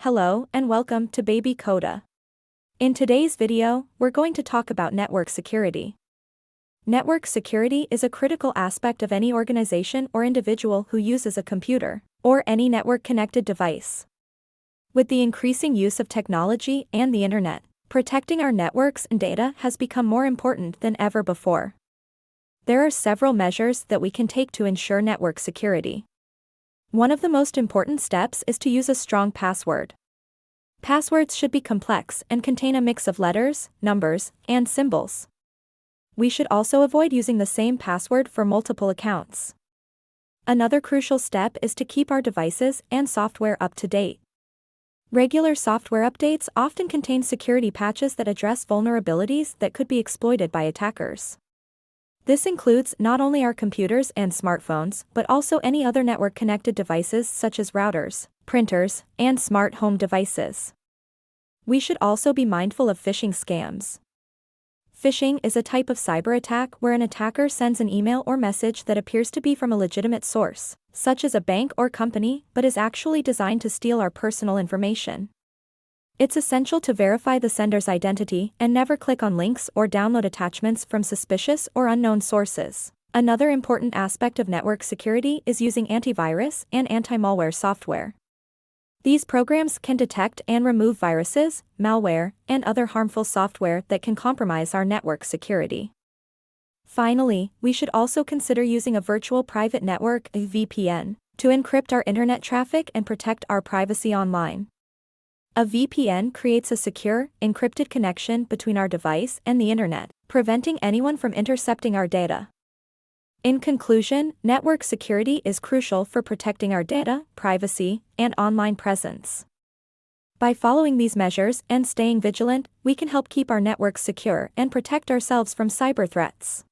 Hello and welcome to BABY Coda. In today's video, we're going to talk about network security. Network security is a critical aspect of any organization or individual who uses a computer, or any network-connected device. With the increasing use of technology and the internet, protecting our networks and data has become more important than ever before. There are several measures that we can take to ensure network security. One of the most important steps is to use a strong password. Passwords should be complex and contain a mix of letters, numbers, and symbols. We should also avoid using the same password for multiple accounts. Another crucial step is to keep our devices and software up to date. Regular software updates often contain security patches that address vulnerabilities that could be exploited by attackers. This includes not only our computers and smartphones, but also any other network-connected devices such as routers, printers, and smart home devices. We should also be mindful of phishing scams. Phishing is a type of cyber attack where an attacker sends an email or message that appears to be from a legitimate source, such as a bank or company, but is actually designed to steal our personal information. It's essential to verify the sender's identity and never click on links or download attachments from suspicious or unknown sources. Another important aspect of network security is using antivirus and anti-malware software. These programs can detect and remove viruses, malware, and other harmful software that can compromise our network security. Finally, we should also consider using a virtual private network, a VPN, to encrypt our internet traffic and protect our privacy online. A VPN creates a secure, encrypted connection between our device and the internet, preventing anyone from intercepting our data. In conclusion, network security is crucial for protecting our data, privacy, and online presence. By following these measures and staying vigilant, we can help keep our networks secure and protect ourselves from cyber threats.